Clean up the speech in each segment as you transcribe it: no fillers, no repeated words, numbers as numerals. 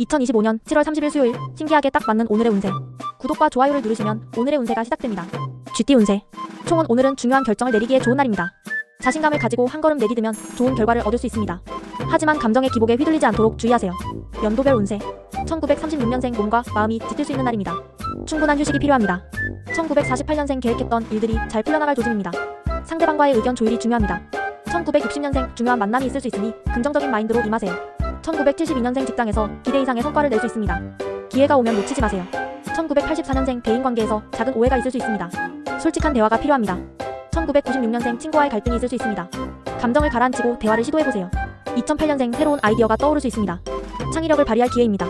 2025년 7월 30일 수요일, 신기하게 딱 맞는 오늘의 운세. 구독과 좋아요를 누르시면 오늘의 운세가 시작됩니다. 쥐띠 운세. 총은 오늘은 중요한 결정을 내리기에 좋은 날입니다. 자신감을 가지고 한 걸음 내디디면 좋은 결과를 얻을 수 있습니다. 하지만 감정의 기복에 휘둘리지 않도록 주의하세요. 연도별 운세. 1936년생 몸과 마음이 짙을 수 있는 날입니다. 충분한 휴식이 필요합니다. 1948년생 계획했던 일들이 잘 풀려나갈 조짐입니다. 상대방과의 의견 조율이 중요합니다. 1960년생 중요한 만남이 있을 수 있으니 긍정적인 마인드로 임하세요. 1972년생 직장에서 기대 이상의 성과를 낼 수 있습니다. 기회가 오면 놓치지 마세요. 1984년생 대인관계에서 작은 오해가 있을 수 있습니다. 솔직한 대화가 필요합니다. 1996년생 친구와의 갈등이 있을 수 있습니다. 감정을 가라앉히고 대화를 시도해보세요. 2008년생 새로운 아이디어가 떠오를 수 있습니다. 창의력을 발휘할 기회입니다.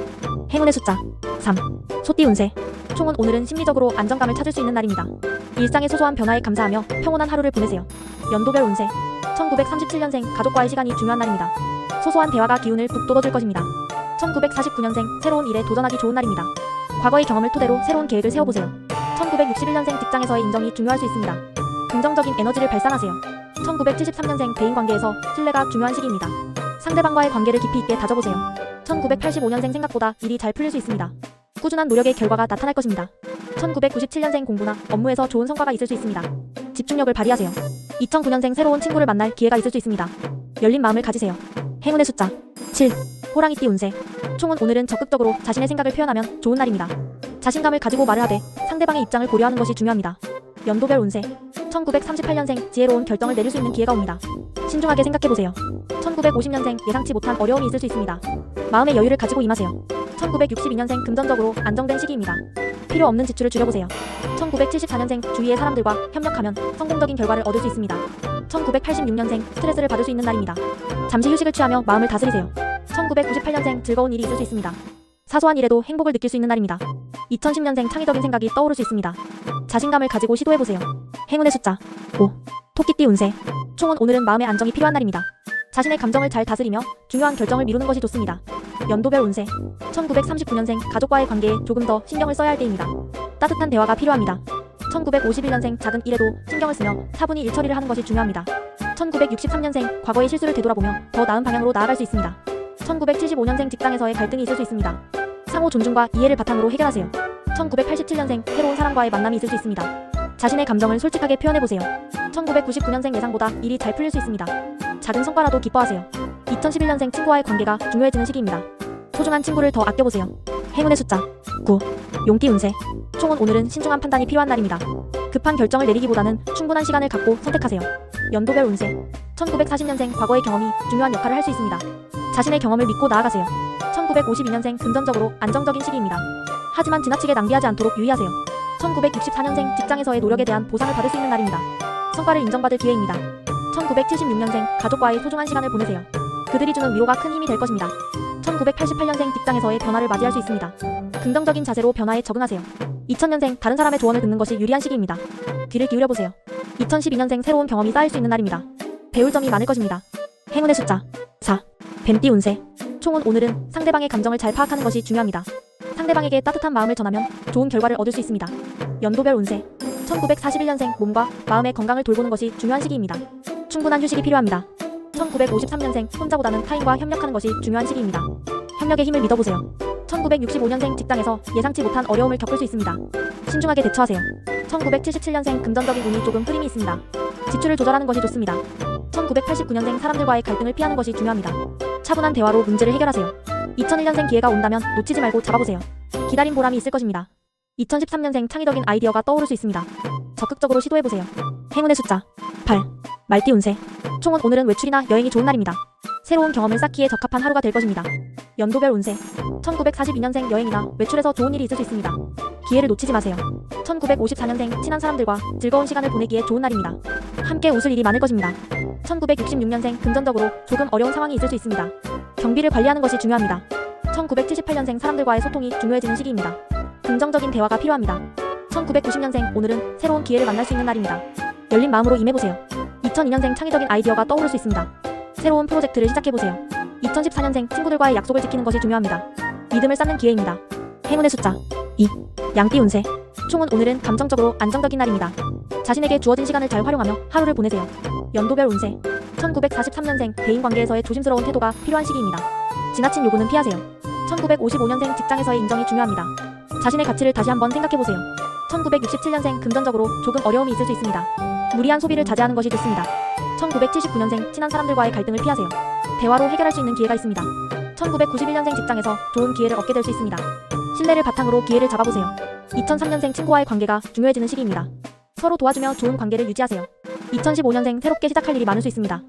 행운의 숫자 3. 소띠 운세. 총은 오늘은 심리적으로 안정감을 찾을 수 있는 날입니다. 일상의 소소한 변화에 감사하며 평온한 하루를 보내세요. 연도별 운세. 1937년생 가족과의 시간이 중요한 날입니다. 소소한 대화가 기운을 북돋워줄 것입니다. 1949년생 새로운 일에 도전하기 좋은 날입니다. 과거의 경험을 토대로 새로운 계획을 세워보세요. 1961년생 직장에서의 인정이 중요할 수 있습니다. 긍정적인 에너지를 발산하세요. 1973년생 대인관계에서 신뢰가 중요한 시기입니다. 상대방과의 관계를 깊이 있게 다져보세요. 1985년생 생각보다 일이 잘 풀릴 수 있습니다. 꾸준한 노력의 결과가 나타날 것입니다. 1997년생 공부나 업무에서 좋은 성과가 있을 수 있습니다. 집중력을 발휘하세요. 2009년생 새로운 친구를 만날 기회가 있을 수 있습니다. 열린 마음을 가지세요. 행운의 숫자 7. 호랑이띠 운세. 총은 오늘은 적극적으로 자신의 생각을 표현하면 좋은 날입니다. 자신감을 가지고 말을 하되 상대방의 입장을 고려하는 것이 중요합니다. 연도별 운세. 1938년생 지혜로운 결정을 내릴 수 있는 기회가 옵니다. 신중하게 생각해보세요. 1950년생 예상치 못한 어려움이 있을 수 있습니다. 마음의 여유를 가지고 임하세요. 1962년생 금전적으로 안정된 시기입니다. 필요 없는 지출을 줄여보세요. 1974년생 주위의 사람들과 협력하면 성공적인 결과를 얻을 수 있습니다. 1986년생 스트레스를 받을 수 있는 날입니다. 잠시 휴식을 취하며 마음을 다스리세요. 1998년생 즐거운 일이 있을 수 있습니다. 사소한 일에도 행복을 느낄 수 있는 날입니다. 2010년생 창의적인 생각이 떠오를 수 있습니다. 자신감을 가지고 시도해보세요. 행운의 숫자 5. 토끼띠 운세. 총은 오늘은 마음의 안정이 필요한 날입니다. 자신의 감정을 잘 다스리며 중요한 결정을 미루는 것이 좋습니다. 연도별 운세. 1939년생 가족과의 관계에 조금 더 신경을 써야 할 때입니다. 따뜻한 대화가 필요합니다. 1951년생 작은 일에도 신경을 쓰며 차분히 일 처리를 하는 것이 중요합니다. 1963년생 과거의 실수를 되돌아보며 더 나은 방향으로 나아갈 수 있습니다. 1975년생 직장에서의 갈등이 있을 수 있습니다. 상호 존중과 이해를 바탕으로 해결하세요. 1987년생 새로운 사람과의 만남이 있을 수 있습니다. 자신의 감정을 솔직하게 표현해보세요. 1999년생 예상보다 일이 잘 풀릴 수 있습니다. 작은 성과라도 기뻐하세요. 2011년생 친구와의 관계가 중요해지는 시기입니다. 소중한 친구를 더 아껴보세요. 행운의 숫자 9. 용띠 운세. 총은 오늘은 신중한 판단이 필요한 날입니다. 급한 결정을 내리기보다는 충분한 시간을 갖고 선택하세요. 연도별 운세. 1940년생 과거의 경험이 중요한 역할을 할 수 있습니다. 자신의 경험을 믿고 나아가세요. 1952년생 금전적으로 안정적인 시기입니다. 하지만 지나치게 낭비하지 않도록 유의하세요. 1964년생 직장에서의 노력에 대한 보상을 받을 수 있는 날입니다. 성과를 인정받을 기회입니다. 1976년생 가족과의 소중한 시간을 보내세요. 그들이 주는 위로가 큰 힘이 될 것입니다. 1988년생 직장에서의 변화를 맞이할 수 있습니다. 긍정적인 자세로 변화에 적응하세요. 2000년생 다른 사람의 조언을 듣는 것이 유리한 시기입니다. 귀를 기울여보세요. 2012년생 새로운 경험이 쌓일 수 있는 날입니다. 배울 점이 많을 것입니다. 행운의 숫자 4. 뱀띠 운세. 총은 오늘은 상대방의 감정을 잘 파악하는 것이 중요합니다. 상대방에게 따뜻한 마음을 전하면 좋은 결과를 얻을 수 있습니다. 연도별 운세. 1941년생 몸과 마음의 건강을 돌보는 것이 중요한 시기입니다. 충분한 휴식이 필요합니다. 1953년생 혼자보다는 타인과 협력하는 것이 중요한 시기입니다. 협력의 힘을 믿어보세요. 1965년생 직장에서 예상치 못한 어려움을 겪을 수 있습니다. 신중하게 대처하세요. 1977년생 금전적인 운이 조금 흐림이 있습니다. 지출을 조절하는 것이 좋습니다. 1989년생 사람들과의 갈등을 피하는 것이 중요합니다. 차분한 대화로 문제를 해결하세요. 2001년생 기회가 온다면 놓치지 말고 잡아보세요. 기다린 보람이 있을 것입니다. 2013년생 창의적인 아이디어가 떠오를 수 있습니다. 적극적으로 시도해보세요. 행운의 숫자 8. 말띠 운세. 총은 오늘은 외출이나 여행이 좋은 날입니다. 새로운 경험을 쌓기에 적합한 하루가 될 것입니다. 연도별 운세. 1942년생 여행이나 외출에서 좋은 일이 있을 수 있습니다. 기회를 놓치지 마세요. 1954년생 친한 사람들과 즐거운 시간을 보내기에 좋은 날입니다. 함께 웃을 일이 많을 것입니다. 1966년생 금전적으로 조금 어려운 상황이 있을 수 있습니다. 경비를 관리하는 것이 중요합니다. 1978년생 사람들과의 소통이 중요해지는 시기입니다. 긍정적인 대화가 필요합니다. 1990년생 오늘은 새로운 기회를 만날 수 있는 날입니다. 열린 마음으로 임해보세요. 2002년생 창의적인 아이디어가 떠오를 수 있습니다. 새로운 프로젝트를 시작해보세요. 2014년생 친구들과의 약속을 지키는 것이 중요합니다. 믿음을 쌓는 기회입니다. 행운의 숫자 2. 양띠 운세. 총은 오늘은 감정적으로 안정적인 날입니다. 자신에게 주어진 시간을 잘 활용하며 하루를 보내세요. 연도별 운세. 1943년생 대인관계에서의 조심스러운 태도가 필요한 시기입니다. 지나친 요구는 피하세요. 1955년생 직장에서의 인정이 중요합니다. 자신의 가치를 다시 한번 생각해보세요. 1967년생 금전적으로 조금 어려움이 있을 수 있습니다. 무리한 소비를 자제하는 것이 좋습니다. 1979년생 친한 사람들과의 갈등을 피하세요. 대화로 해결할 수 있는 기회가 있습니다. 1991년생 직장에서 좋은 기회를 얻게 될 수 있습니다. 신뢰를 바탕으로 기회를 잡아보세요. 2003년생 친구와의 관계가 중요해지는 시기입니다. 서로 도와주며 좋은 관계를 유지하세요. 2015년생 새롭게 시작할 일이 많을 수 있습니다.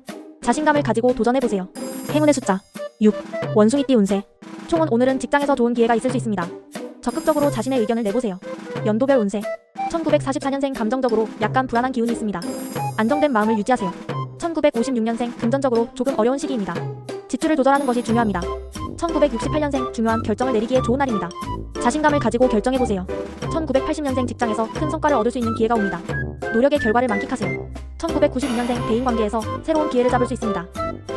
자신감을 가지고 도전해보세요. 행운의 숫자 6. 원숭이띠 운세. 총은 오늘은 직장에서 좋은 기회가 있을 수 있습니다. 적극적으로 자신의 의견을 내보세요. 연도별 운세. 1944년생 감정적으로 약간 불안한 기운이 있습니다. 안정된 마음을 유지하세요. 1956년생 금전적으로 조금 어려운 시기입니다. 지출을 조절하는 것이 중요합니다. 1968년생 중요한 결정을 내리기에 좋은 날입니다. 자신감을 가지고 결정해보세요. 1980년생 직장에서 큰 성과를 얻을 수 있는 기회가 옵니다. 노력의 결과를 만끽하세요. 1992년생 대인관계에서 새로운 기회를 잡을 수 있습니다.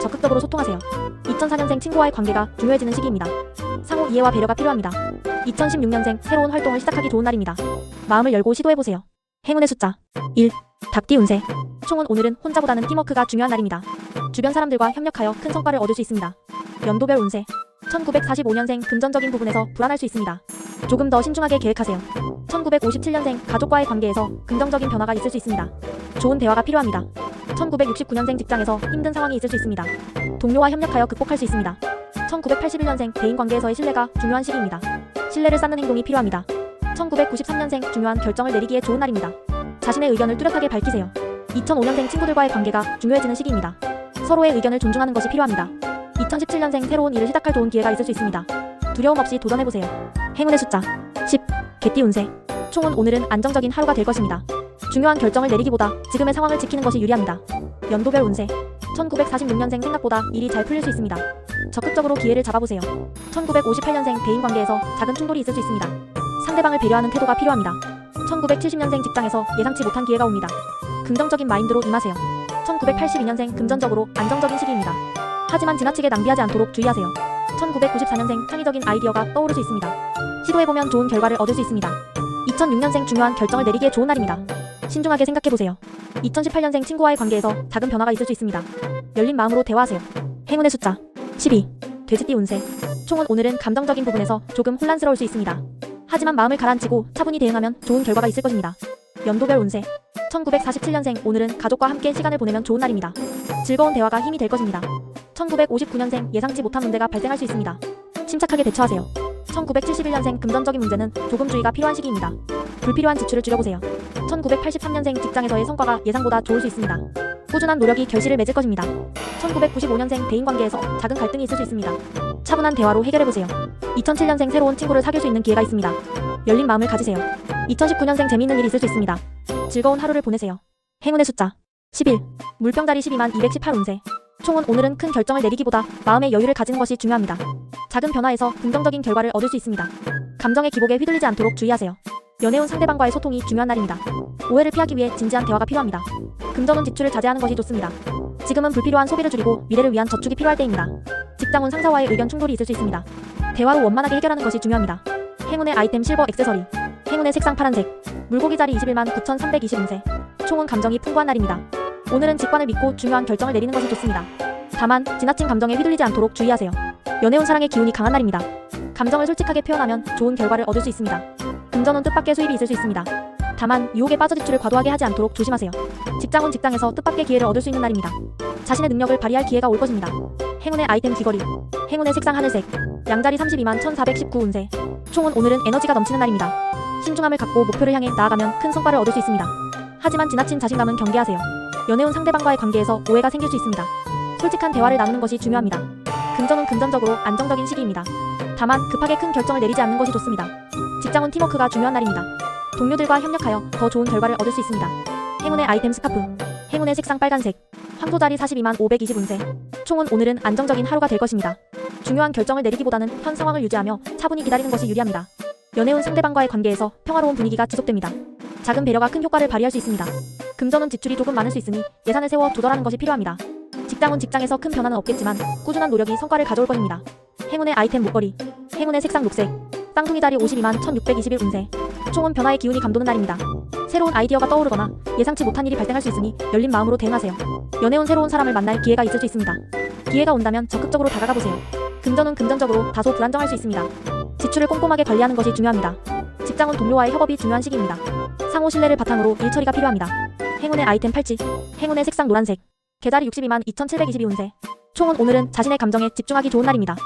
적극적으로 소통하세요. 2004년생 친구와의 관계가 중요해지는 시기입니다. 상호 이해와 배려가 필요합니다. 2016년생 새로운 활동을 시작하기 좋은 날입니다. 마음을 열고 시도해보세요. 행운의 숫자 1. 닭띠 운세. 총은 오늘은 혼자보다는 팀워크가 중요한 날입니다. 주변 사람들과 협력하여 큰 성과를 얻을 수 있습니다. 연도별 운세. 1945년생 금전적인 부분에서 불안할 수 있습니다. 조금 더 신중하게 계획하세요. 1957년생 가족과의 관계에서 긍정적인 변화가 있을 수 있습니다. 좋은 대화가 필요합니다. 1969년생 직장에서 힘든 상황이 있을 수 있습니다. 동료와 협력하여 극복할 수 있습니다. 1981년생 대인관계에서의 신뢰가 중요한 시기입니다. 신뢰를 쌓는 행동이 필요합니다. 1993년생 중요한 결정을 내리기에 좋은 날입니다. 자신의 의견을 뚜렷하게 밝히세요. 2005년생 친구들과의 관계가 중요해지는 시기입니다. 서로의 의견을 존중하는 것이 필요합니다. 2017년생 새로운 일을 시작할 좋은 기회가 있을 수 있습니다. 두려움 없이 도전해보세요. 행운의 숫자 10. 개띠 운세. 총은 오늘은 안정적인 하루가 될 것입니다. 중요한 결정을 내리기보다 지금의 상황을 지키는 것이 유리합니다. 연도별 운세. 1946년생 생각보다 일이 잘 풀릴 수 있습니다. 적극적으로 기회를 잡아보세요. 1958년생 대인관계에서 작은 충돌이 있을 수 있습니다. 상대방을 배려하는 태도가 필요합니다. 1970년생 직장에서 예상치 못한 기회가 옵니다. 긍정적인 마인드로 임하세요. 1982년생 금전적으로 안정적인 시기입니다. 하지만 지나치게 낭비하지 않도록 주의하세요. 1994년생 창의적인 아이디어가 떠오를 수 있습니다. 시도해보면 좋은 결과를 얻을 수 있습니다. 2006년생 중요한 결정을 내리기에 좋은 날입니다. 신중하게 생각해보세요. 2018년생 친구와의 관계에서 작은 변화가 있을 수 있습니다. 열린 마음으로 대화하세요. 행운의 숫자 12. 돼지띠 운세. 총은 오늘은 감정적인 부분에서 조금 혼란스러울 수 있습니다. 하지만 마음을 가라앉히고 차분히 대응하면 좋은 결과가 있을 것입니다. 연도별 운세. 1947년생 오늘은 가족과 함께 시간을 보내면 좋은 날입니다. 즐거운 대화가 힘이 될 것입니다. 1959년생 예상치 못한 문제가 발생할 수 있습니다. 침착하게 대처하세요. 1971년생 금전적인 문제는 조금 주의가 필요한 시기입니다. 불필요한 지출을 줄여보세요. 1983년생 직장에서의 성과가 예상보다 좋을 수 있습니다. 꾸준한 노력이 결실을 맺을 것입니다. 1995년생 대인관계에서 작은 갈등이 있을 수 있습니다. 차분한 대화로 해결해보세요. 2007년생 새로운 친구를 사귈 수 있는 기회가 있습니다. 열린 마음을 가지세요. 2019년생 재미있는 일이 있을 수 있습니다. 즐거운 하루를 보내세요. 행운의 숫자 11. 물병자리 12만 218 운세. 총은 오늘은 큰 결정을 내리기보다 마음의 여유를 가지는 것이 중요합니다. 작은 변화에서 긍정적인 결과를 얻을 수 있습니다. 감정의 기복에 휘둘리지 않도록 주의하세요. 연애운 상대방과의 소통이 중요한 날입니다. 오해를 피하기 위해 진지한 대화가 필요합니다. 금전운 지출을 자제하는 것이 좋습니다. 지금은 불필요한 소비를 줄이고 미래를 위한 저축이 필요할 때입니다. 직장운 상사와의 의견 충돌이 있을 수 있습니다. 대화로 원만하게 해결하는 것이 중요합니다. 행운의 아이템 실버 액세서리. 행운의 색상 파란색. 물고기 자리 21만 9,320 운세. 총은 감정이 풍부한 날입니다. 오늘은 직관을 믿고 중요한 결정을 내리는 것이 좋습니다. 다만 지나친 감정에 휘둘리지 않도록 주의하세요. 연애운 사랑의 기운이 강한 날입니다. 감정을 솔직하게 표현하면 좋은 결과를 얻을 수 있습니다. 금전운 뜻밖의 수입이 있을 수 있습니다. 다만 유혹에 빠져 지출을 과도하게 하지 않도록 조심하세요. 직장운 직장에서 뜻밖의 기회를 얻을 수 있는 날입니다. 자신의 능력을 발휘할 기회가 올 것입니다. 행운의 아이템 귀걸이. 행운의 색상 하늘색. 양자리 32만 1,419 운세. 총은 오늘은 에너지가 넘치는 날입니다. 신중함을 갖고 목표를 향해 나아가면 큰 성과를 얻을 수 있습니다. 하지만 지나친 자신감은 경계하세요. 연애운 상대방과의 관계에서 오해가 생길 수 있습니다. 솔직한 대화를 나누는 것이 중요합니다. 금전은 금전적으로 안정적인 시기입니다. 다만 급하게 큰 결정을 내리지 않는 것이 좋습니다. 직장은 팀워크가 중요한 날입니다. 동료들과 협력하여 더 좋은 결과를 얻을 수 있습니다. 행운의 아이템 스카프. 행운의 색상 빨간색. 황소자리 42만 520 운세. 총은 오늘은 안정적인 하루가 될 것입니다. 중요한 결정을 내리기보다는 현 상황을 유지하며 차분히 기다리는 것이 유리합니다. 연애운 상대방과의 관계에서 평화로운 분위기가 지속됩니다. 작은 배려가 큰 효과를 발휘할 수 있습니다. 금전은 지출이 조금 많을 수 있으니 예산을 세워 조절하는 것이 필요합니다. 직장은 직장에서 큰 변화는 없겠지만 꾸준한 노력이 성과를 가져올 것입니다. 행운의 아이템 목걸이. 행운의 색상 녹색. 쌍둥이 자리 52만 1621 운세. 총은 변화의 기운이 감도는 날입니다. 새로운 아이디어가 떠오르거나 예상치 못한 일이 발생할 수 있으니 열린 마음으로 대응하세요. 연애운 새로운 사람을 만날 기회가 있을 수 있습니다. 기회가 온다면 적극적으로 다가가보세요. 금전운 금전적으로 다소 불안정할 수 있습니다. 지출을 꼼꼼하게 관리하는 것이 중요합니다. 직장운 동료와의 협업이 중요한 시기입니다. 상호 신뢰를 바탕으로 일 처리가 필요합니다. 행운의 아이템 팔찌, 행운의 색상 노란색, 계달이 62만 2722운세. 총은 오늘은 자신의 감정에 집중하기 좋은 날입니다.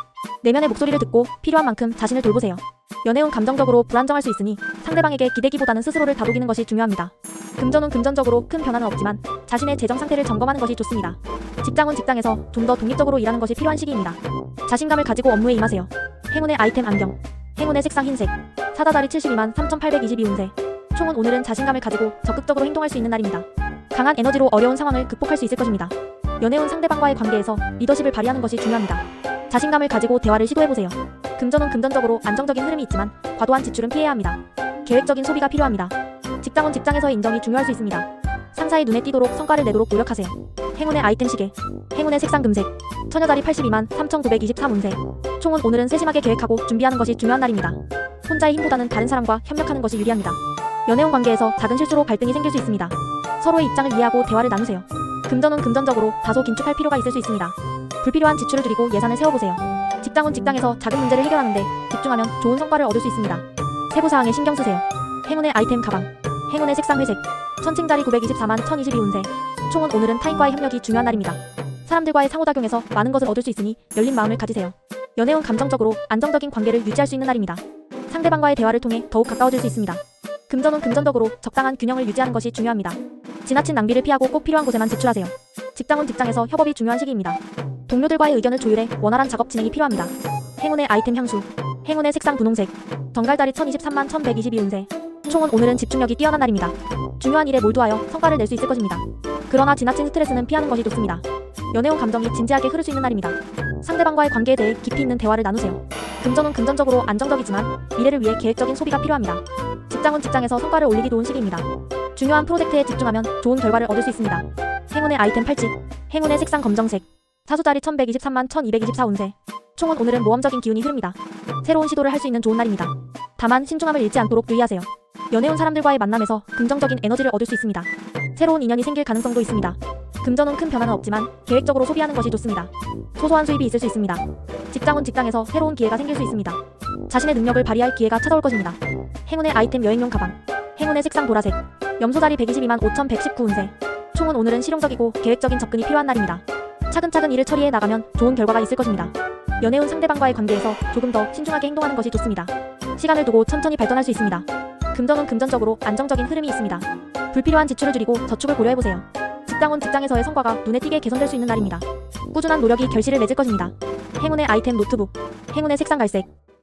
내면의 목소리를 듣고 필요한 만큼 자신을 돌보세요. 연애운 감정적으로 불안정할 수 있으니 상대방에게 기대기보다는 스스로를 다독이는 것이 중요합니다. 금전운 금전적으로 큰 변화는 없지만 자신의 재정 상태를 점검하는 것이 좋습니다. 직장운 직장에서 좀 더 독립적으로 일하는 것이 필요한 시기입니다. 자신감을 가지고 업무에 임하세요. 행운의 아이템 안경, 행운의 색상 흰색, 사다다리 72만 3822운세. 총은 오늘은 자신감을 가지고 적극적으로 행동할 수 있는 날입니다. 강한 에너지로 어려운 상황을 극복할 수 있을 것입니다. 연애운 상대방과의 관계에서 리더십을 발휘하는 것이 중요합니다. 자신감을 가지고 대화를 시도해보세요. 금전운 금전적으로 안정적인 흐름이 있지만 과도한 지출은 피해야 합니다. 계획적인 소비가 필요합니다. 직장운 직장에서의 인정이 중요할 수 있습니다. 상사의 눈에 띄도록 성과를 내도록 노력하세요. 행운의 아이템 시계, 행운의 색상 금색, 처녀다리 82만 3923운세. 총은 오늘은 세심하게 계획하고 준비하는 것이 중요한 날입니다. 혼자의 힘보다는 다른 사람과 협력하는 것이 유리합니다. 연애운 관계에서 작은 실수로 갈등이 생길 수 있습니다. 서로의 입장을 이해하고 대화를 나누세요. 금전운 금전적으로 다소 긴축할 필요가 있을 수 있습니다. 불필요한 지출을 줄이고 예산을 세워보세요. 직장운 직장에서 작은 문제를 해결하는데 집중하면 좋은 성과를 얻을 수 있습니다. 세부사항에 신경 쓰세요. 행운의 아이템 가방, 행운의 색상 회색, 천칭자리 924만 1022운세. 총은 오늘은 타인과의 협력이 중요한 날입니다. 사람들과의 상호작용에서 많은 것을 얻을 수 있으니 열린 마음을 가지세요. 연애운 감정적으로 안정적인 관계를 유지할 수 있는 날입니다. 상대방과의 대화를 통해 더욱 가까워질 수 있습니다. 금전운 금전적으로 적당한 균형을 유지하는 것이 중요합니다. 지나친 낭비를 피하고 꼭 필요한 곳에만 지출하세요. 직장운 직장에서 협업이 중요한 시기입니다. 동료들과의 의견을 조율해 원활한 작업 진행이 필요합니다. 행운의 아이템 향수, 행운의 색상 분홍색, 정갈다리 1023만 1122운세. 총은 오늘은 집중력이 뛰어난 날입니다. 중요한 일에 몰두하여 성과를 낼 수 있을 것입니다. 그러나 지나친 스트레스는 피하는 것이 좋습니다. 연애운 감정이 진지하게 흐를 수 있는 날입니다. 상대방과의 관계에 대해 깊이 있는 대화를 나누세요. 금전운 금전적으로 안정적이지만 미래를 위해 계획적인 소비가 필요합니다. 직장운 직장에서 성과를 올리기 좋은 시기입니다. 중요한 프로젝트에 집중하면 좋은 결과를 얻을 수 있습니다. 행운의 아이템 팔찌, 행운의 색상 검정색, 사수자리 1123만 1224운세. 총은 오늘은 모험적인 기운이 흐릅니다. 새로운 시도를 할 수 있는 좋은 날입니다. 다만 신중함을 잃지 않도록 유의하세요. 연애운 사람들과의 만남에서 긍정적인 에너지를 얻을 수 있습니다. 새로운 인연이 생길 가능성도 있습니다. 금전운 큰 변화는 없지만 계획적으로 소비하는 것이 좋습니다. 소소한 수입이 있을 수 있습니다. 직장운 직장에서 새로운 기회가 생길 수 있습니다. 자신의 능력을 발휘할 기회가 찾아올 것입니다. 행운의 아이템 여행용 가방, 행운의 색상 보라색, 염소다리 122만 5119운세. 총은 오늘은 실용적이고 계획적인 접근이 필요한 날입니다. 차근차근 일을 처리해 나가면 좋은 결과가 있을 것입니다. 연애운 상대방과의 관계에서 조금 더 신중하게 행동하는 것이 좋습니다. 시간을 두고 천천히 발전할 수 있습니다. 금전운 금전적으로 안정적인 흐름이 있습니다. 불필요한 지출을 줄이고 저축을 고려해보세요. 직장운 직장에서의 성과가 눈에 띄게 개선될 수 있는 날입니다. 꾸준한 노력이 결실을 맺을 것입니다. 행운의 아이템 노트북, 행운의 색상 갈색,